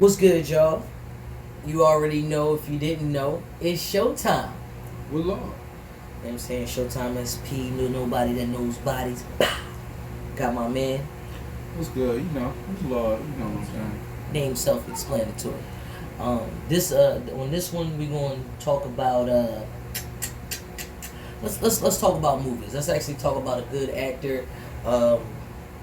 What's good, y'all? You already know if you didn't know, it's showtime. What law? You know what I'm saying? Showtime SP, nobody that knows bodies. Bah! Got my man. What's good? You know, what's law? You know what I'm saying? Name self-explanatory. On this one we're going to talk about let's talk about movies. Let's actually talk about a good actor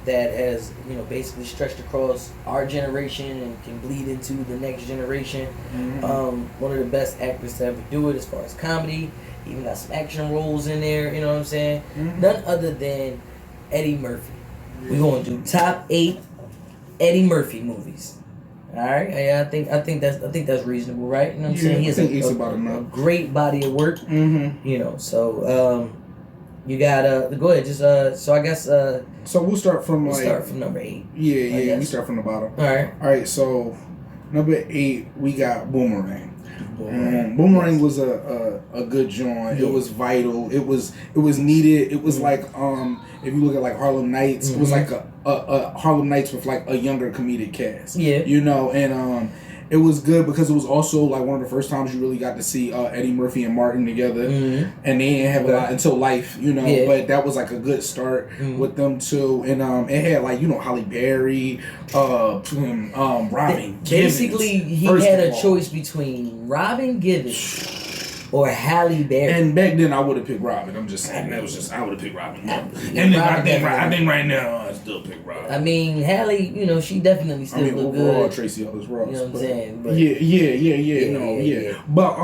that has basically stretched across our generation and can bleed into the next generation. Mm-hmm. One of the best actors to ever do it as far as comedy. Even got some action roles in there. You know what I'm saying? Mm-hmm. None other than Eddie Murphy. We're gonna do top 8 Eddie Murphy movies. All right, I think that's reasonable, right? You know what I'm saying? He has a great body of work. Mm-hmm. So you got go ahead. Just so I guess so we'll start from number 8. Yeah. We start from the bottom. All right. So number 8 we got Boomerang. Boomerang was a good joint. Yeah. It was vital. It was needed. It was like if you look at like Harlem Nights, it was like a Harlem Nights with like a younger comedic cast. Yeah. And it was good because it was also like one of the first times you really got to see Eddie Murphy and Martin together, and they didn't have a lot until Life, Yeah. But that was like a good start with them too, and it had like Halle Berry, Robin Givens. Basically, he had a choice between Robin Givens or Halle Berry. And back then, I would have picked Robin. I'm just saying I would have picked Robin. And then I think right now I still pick Robin. I mean, Halle, she definitely still look overall, good. Tracy Ellis Ross. You know what I'm saying? But Yeah. But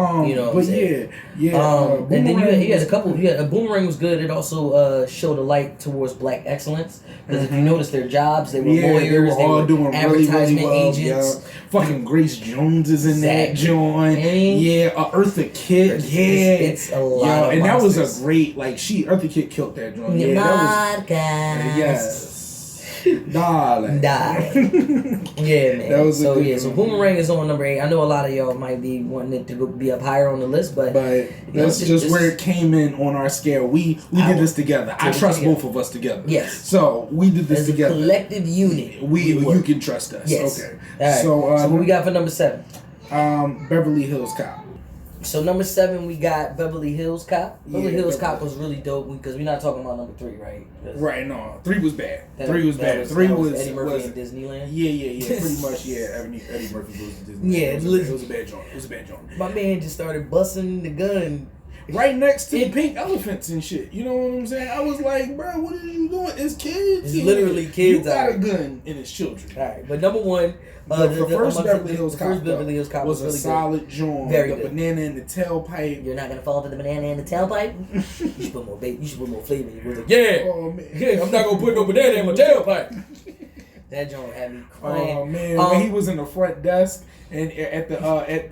and then you had a couple. Boomerang was good. It also showed a light towards black excellence because if you notice their jobs, they were lawyers. They were all doing advertisement really well. agents. Yeah. Fucking Grace Jones is in that joint. Eartha Kitt. It's a lot. And that was a great Eartha Kitt killed that joint. Yes. Darling. Yeah, man. That was so Boomerang is on number 8. I know a lot of y'all might be wanting it to go be up higher on the list, but that's just where it came in on our scale. We did this together. I trust both of us together. Yes. So we did this together. A collective unit. You can trust us. Yes. Okay. All right. So what we got for number 7? Beverly Hills Cop. So number 7, we got Beverly Hills Cop. Beverly Hills Cop was really dope because we're not talking about number 3, right? Right, no. 3 was bad. 3 was Eddie Murphy in Disneyland. Yeah. Pretty much, Eddie Murphy was in Disneyland. Yeah, it was a bad joint. My man just started busting the gun right next to the pink elephants and shit. You know what I'm saying? I was like, bro, what are you doing? It's kids. It's literally kids. You got a gun and it's children. All right, but number 1. The first Beverly Hills Cop was a really solid joint. Very the good. Banana in the tailpipe. You're not gonna fall for the banana in the tailpipe. You should put more bait. You should put more flavor in your music. I'm not gonna put no banana in my tailpipe. That joint had me crying. Oh man, when he was in the front desk and at the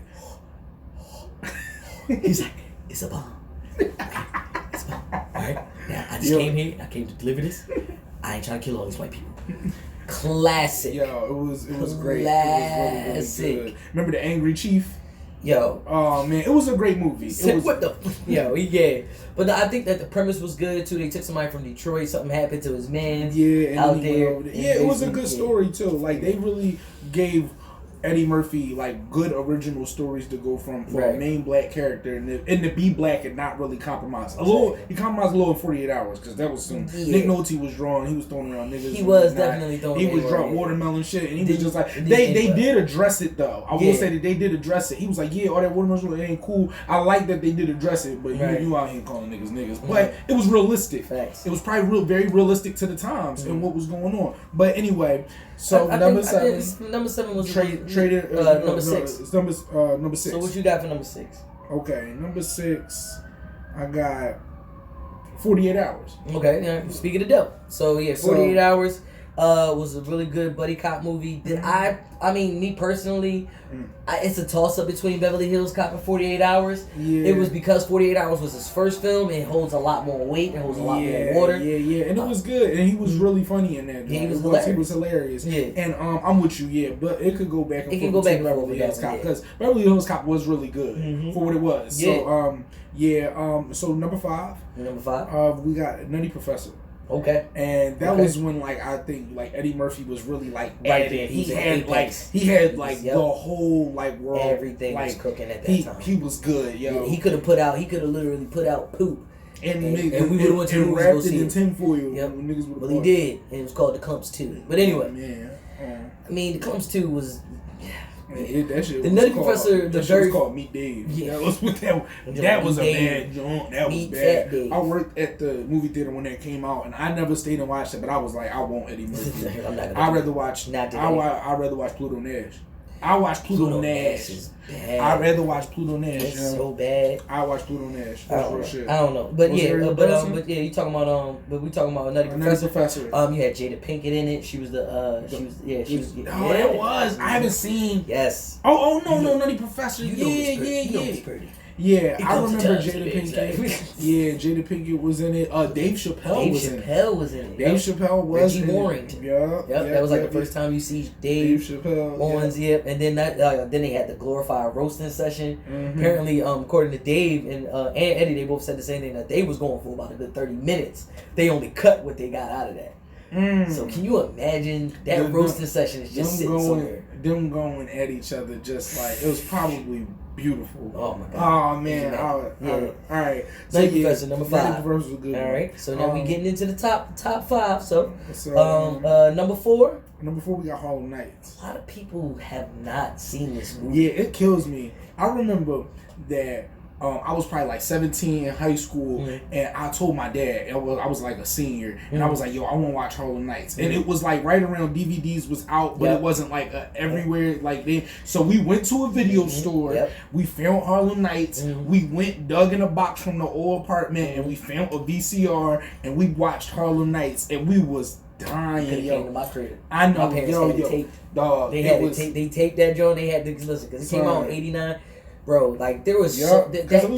he's like, it's a bomb. It's a bomb. All right, now I just came here. I came to deliver this. I ain't trying to kill all these white people. Classic. Yo, it was great. It was really, really good. Remember the Angry Chief? Yo. Oh man, it was a great movie. But I think that the premise was good too. They took somebody from Detroit. Something happened to his man. Out there. It was a good story too. Like they really gave Eddie Murphy good original stories to go from a main black character and to be black and not really compromise. He compromised a little in 48 Hours because that was some Nick Nolte was drawing. He was throwing around niggas. He was definitely throwing. He was drawing watermelon shit and he was just like they did address it though. I will say that they did address it. He was like all that watermelon shit ain't cool. I like that they did address it, but you out here calling niggas. But it was realistic. Facts. It was probably very realistic to the times and what was going on. But anyway. So number 7 was traded number 6. It's number 6. So what you got for number 6? Okay, number 6, I got 48 Hours. Okay, yeah. Speaking of dope, so 48 Hours was a really good buddy cop movie. I mean, me personally, it's a toss up between Beverly Hills Cop and 48 Hours. Yeah. It was because 48 Hours was his first film. It holds a lot more weight. It holds a lot more water. Yeah. And it was good. And he was really funny in that. He was hilarious. Yeah. And I'm with you, but it could go back and forth. It can go back and Beverly Hills Cop because Beverly Hills Cop was really good for what it was. Yeah. So, so number 5. Number 5. We got Nutty Professor. Okay. And that was when like I think like Eddie Murphy was really like right there. He had the whole like world. Everything like, was cooking at that time. He was good, yo. Yeah, he could have literally put out poop. And we would have went to the movies wrapped it in tinfoil. Yep. Well, he did, and it was called The Clumps 2. But anyway, I mean, The Clumps 2 was. The Nutty Professor, was called Meet Dave. Yeah, that was what that was a bad joint. That was bad. I worked at the movie theater when that came out, and I never stayed and watched it. But I was like, I want Eddie Murphy. I'd rather watch Pluto Nash. I watched Pluto Nash. I'd rather watch Pluto Nash. It's so bad. I watch Pluto Nash. That's real shit. I don't know, but you talking about but we talking about Nutty Professor. You had Jada Pinkett in it. She was that was. I haven't seen. Yes. Oh no, Nutty Professor. Yeah, I remember Jada Pinkett. Yeah, Jada Pinkett was in it. Dave Chappelle was in it. Dave Chappelle was in it. Warrington. Yep. That was like the first time you see Dave Chappelle. Owens. Yep. And then then they had the glorified roasting session. Mm-hmm. Apparently, according to Dave and Eddie, they both said the same thing, that they was going for about a good 30 minutes. They only cut what they got out of that. So can you imagine that roasting session is just sitting somewhere? Them going at each other just like, it was probably beautiful. Oh my god. Oh man. All right. Nutty Professor number 5. Nutty Professor was good. All right. So now we getting into the top 5. So number 4. Number 4 we got Harlem Nights. A lot of people have not seen this movie. Yeah, it kills me. I remember that. I was probably like 17 in high school, and I told my dad, I was like a senior, and I was like, yo, I want to watch Harlem Nights. And it was like right around DVDs was out, but it wasn't like everywhere like then. So we went to a video store, we found Harlem Nights, we went, dug in a box from the old apartment, and we found a VCR, and we watched Harlem Nights, and we was dying, yo. To my crib. I know, my parents had dog. They taped that joint, they had to listen, because it came out in 89. Bro, like there was that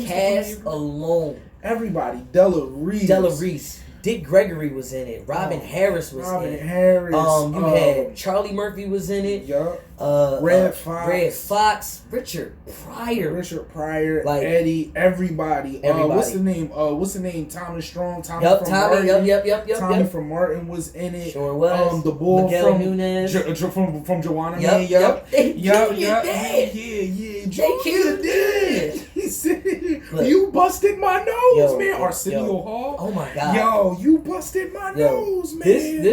cast alone. Everybody, Della Reese, Dick Gregory was in it. Robin Harris was in it. You had Charlie Murphy was in it. Yup. Red Fox. Richard Pryor. Like Eddie. Everybody. What's the name? Tommy Strong. Tommy from Martin. Tommy from Martin was in it. Sure was. The bull Miguel from Nunez. from Joanna. Yup. Yeah. They killed it. He said, "You busted my nose, man." Arsenio Hall. Oh my god. Yo, you busted my nose, man.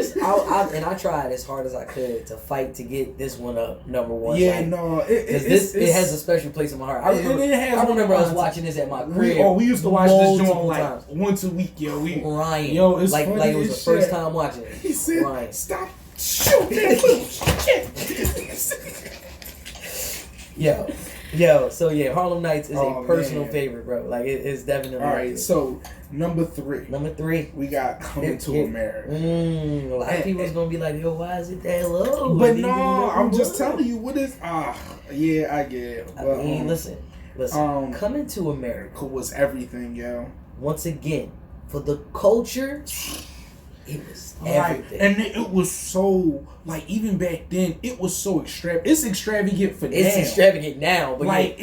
I tried as hard as I could to fight to get this one up number 1. Yeah, it has a special place in my heart. I remember us watching this at my crib. We used to watch this joint like once a week, yo. Crying. Yo, it's like funny it was the first time watching it. He said, crying. "Stop shooting that little shit." So Harlem Nights is a personal favorite, bro. Like it's definitely. All right, so number 3, we got Coming to America. A lot of people's gonna be like, "Yo, why is it that low?" But no, I'm just telling you what is. Yeah, I get it. But, I mean, listen. Coming to America was everything, yo. Once again, for the culture, it was everything, and it was so like even back then it was so extravagant. It's extravagant for now. It's extravagant now, but like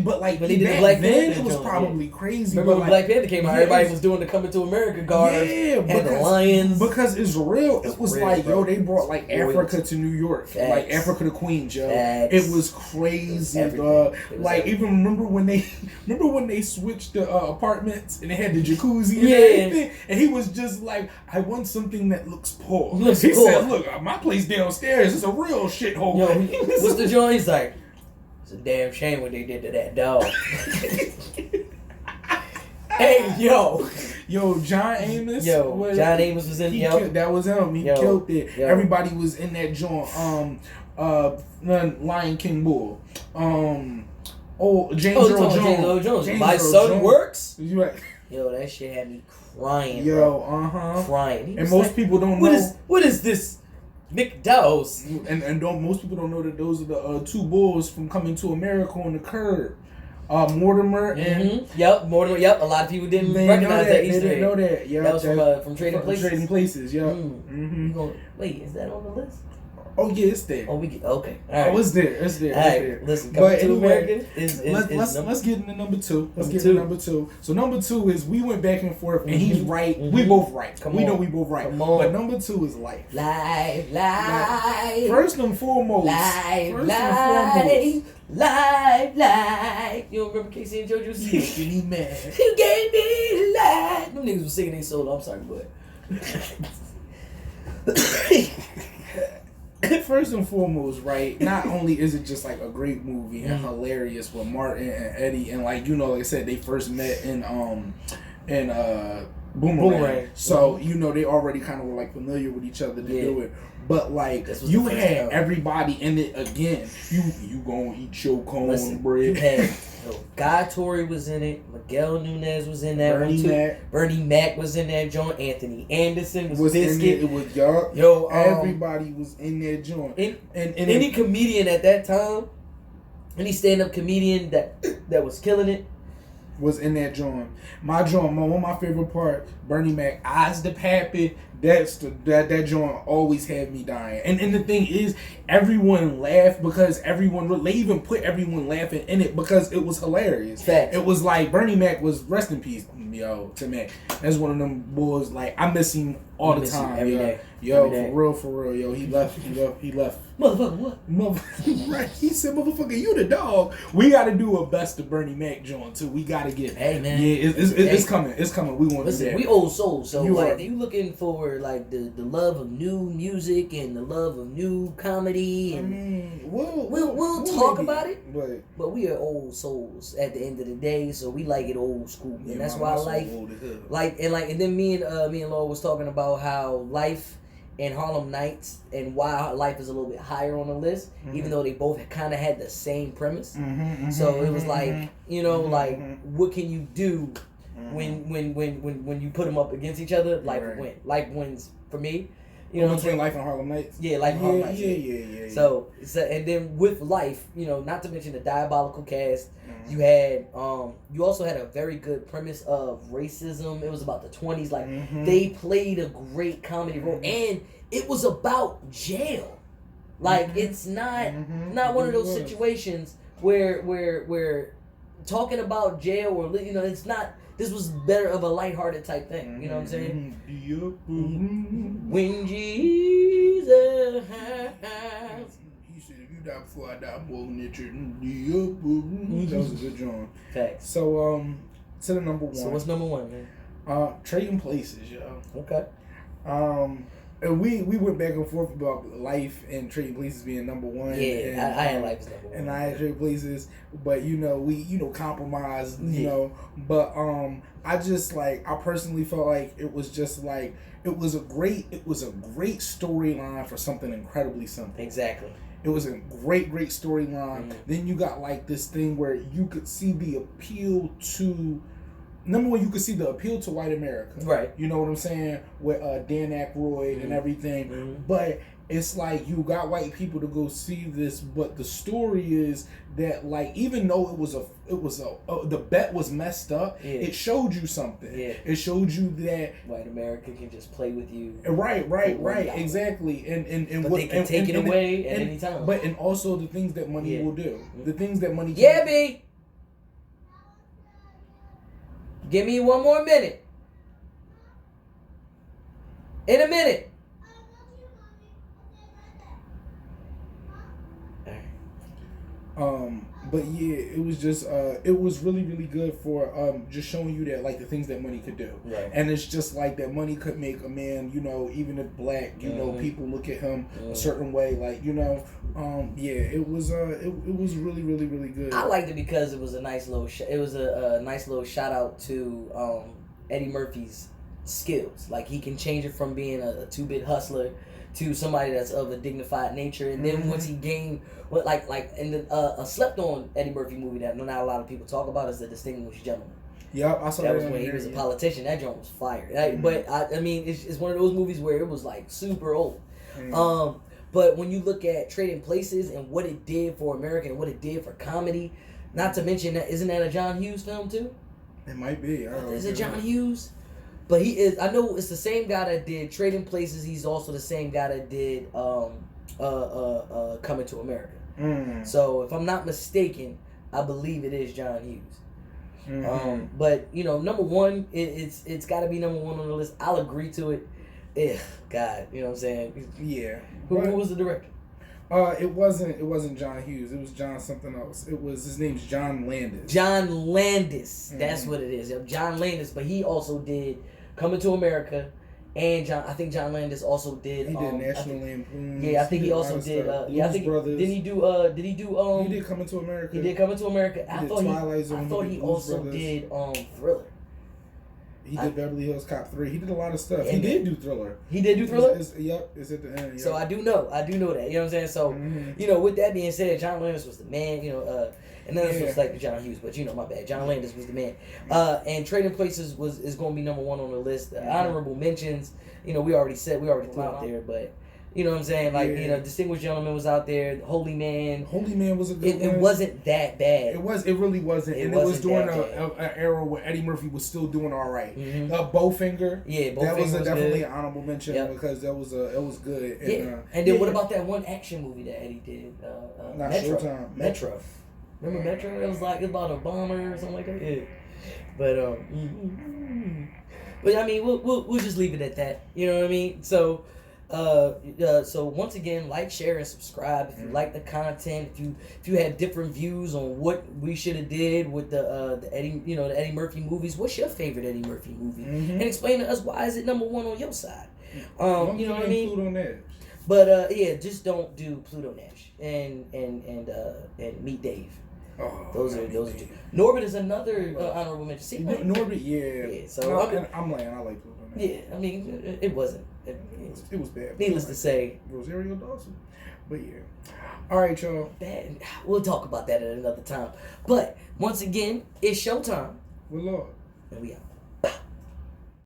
but back they did the Black then Panther it was probably crazy. Remember when Black Panther came out? Everybody was doing the Coming to America guards and the lions because it's real. It was real, like bro. Yo, they brought like Africa to New York, Facts. Like Africa to Queens, yo. Facts. It was crazy, dog. Like even remember when they switched the apartments and they had the jacuzzi and everything, and he was just like, "I want something that looks poor." He said, "Look, my place downstairs is a real shithole." Yo, what's the joint? He's like, "It's a damn shame what they did to that dog." Hey, yo, John Amos. John Amos was in. That was him. He killed it. Everybody was in that joint. Lion King Bull. James Earl Jones. My son works. Right. Yo, that shit had me crying. Crying. And most people don't know. What is this? McDowell's. And most people don't know that those are the 2 bulls from Coming to America on the curb. Mortimer and Mortimer. Yep, a lot of people didn't recognize that Easter egg. They didn't know that. Yeah, that was from Trading Places. Trading Places. Yeah. Wait, is that on the list? Oh yeah, it's there. Oh, we get okay. All right. Oh, it's there. It's there. All It's right. there. Listen, but anyway, let's get into number two. Let's get into number two. So number two is we went back and forth, and he's right. We both right. We know we both right. Come on. But number two is life. Life. First and foremost. Life. You don't remember Casey and JoJo singing? You mad? You gave me life. Them niggas was singing their solo. I'm sorry, but. First and foremost, right? Not only is it just like a great movie and hilarious with Martin and Eddie, and like like I said, they first met in Boomerang. So they already kind of were like familiar with each other to do it. But like you had everybody in it again. You gonna eat your cornbread? You had Guy Torrey was in it. Miguel Nunez was in that one too. Bernie Mac was in that joint. Anthony Anderson was Biscuit. In it. It was y'all. Everybody was in that joint. And any comedian at that time, any stand-up comedian that was killing it, was in that joint. My joint, one of my favorite parts, Bernie Mac, eyes the pappy. That joint always had me dying. And the thing is, everyone laughed because they even put everyone laughing in it because it was hilarious. Facts. It was like Bernie Mac was rest in peace, to Mac. That's one of them boys. Like I miss him all the time. Every day. For real, yo. He left. Motherfucker, what? Right. He said, motherfucker, you the dog. We got to do a best of Bernie Mac joint too. We got to get. Hey man. Yeah, it's coming. It's coming. We want to do that. We old souls, so you looking for like the love of new music and the love of new comedy, and we'll talk about it. But we are old souls at the end of the day, so we like it old school, and that's why and then me and Laura was talking about how Life and Harlem Nights and why Life is a little bit higher on the list, even though they both kind of had the same premise. So it was like what can you do when you put them up against each other? Life wins for me. Between Life and Harlem Nights? Yeah, Life and Harlem Nights. Yeah. So and then with Life, not to mention the diabolical cast, you had you also had a very good premise of racism. It was about the 20s. Like they played a great comedy role, and it was about jail. Like it's not one of those situations where talking about jail or it's not. This was better of a lighthearted type thing. You know what I'm saying? When Jesus he said, if you die before I die, I'm going to That was a good joint. Facts. So, to the number one. So what's number one, man? Trading Places, yo. Okay. And we went back and forth about Life and Trading Places being number one. Yeah, I had Life as number one. And I had Trading Places, but we compromised, But I just I personally felt like it was just it was a great storyline for something incredibly simple. Exactly. It was a great storyline. Then you got this thing where you could see the appeal to. Number one, you could see the appeal to white America. Right. You know what I'm saying? With Dan Aykroyd and everything. But it's you got white people to go see this, but the story is that even though the bet was messed up, it showed you something. Yeah. It showed you that white America can just play with you. Right, exactly. And but they can take it away at any time. But also the things that money will do. The things that money can do. B. Give me 1 more minute. In a minute. But yeah, it was just it was really good for just showing you that the things that money could do. Right. And it's just that money could make a man, even if black, people look at him a certain way, it was really good. I liked it because it was a nice little nice little shout out to Eddie Murphy's skills. He can change it from being a 2-bit hustler to somebody that's of a dignified nature, and then once he gained a slept on Eddie Murphy movie that not a lot of people talk about is The Distinguished Gentleman. Yep, I saw that. That was when he was a politician. That joint was fire. But I mean, it's one of those movies where it was super old. But when you look at Trading Places and what it did for America and what it did for comedy, not to mention that isn't that a John Hughes film too? It might be. Is it John Hughes? But he is. I know it's the same guy that did Trading Places. He's also the same guy that did Coming to America. So if I'm not mistaken, I believe it is John Hughes. But you know, number one, it's got to be number one on the list. I'll agree to it. God, you know what I'm saying? Yeah. Who was the director? It wasn't John Hughes. It was John something else. His name's John Landis. John Landis. That's what it is. John Landis, but he also did Coming to America, and I think John Landis also did. He did National Lampoon. Yeah, I think he also did. I think Brothers. Did he do? He did Coming to America. He did Coming to America. I thought he also Brothers. did Thriller. He did Beverly Hills Cop 3. He did a lot of stuff. He did do Thriller. He did do Thriller? Yep, it's at the end. Yep. So I do know that. You know what I'm saying? So, you know, with that being said, John Landis was the man, you know, and then this was like John Hughes, but you know, my bad. John Landis was the man. And Trading Places is going to be number one on the list. Honorable mentions, you know, we already threw out there, but you know what I'm saying? Like, you know, Distinguished Gentleman was out there. Holy Man. Holy Man was a good one. It wasn't that bad. It really wasn't. And it was during an era where Eddie Murphy was still doing all right. Bowfinger. Yeah, Bowfinger that was definitely an honorable mention because it was good. And, and then what about that one action movie that Eddie did? Not Metro. Showtime. Metro. Remember Metro? It was like about a bomber or something like that. Yeah. But I mean, we'll just leave it at that. You know what I mean? So. So once again, like, share, and subscribe if you like the content. If you have different views on what we should have did with the Eddie Murphy movies, what's your favorite Eddie Murphy movie? And explain to us why is it number one on your side. You know what I mean? Pluto Nash. But just don't do Pluto Nash and Meet Dave. Oh, those are two. Norbit is another honorable mention. See, Norbit, yeah. So I'm lying. I like Pluto Nash. Yeah, I mean, it wasn't. It was bad. Needless to say, Rosario Dawson. But yeah. All right, y'all. Bad. We'll talk about that at another time. But once again, it's showtime. With Lord. And we out.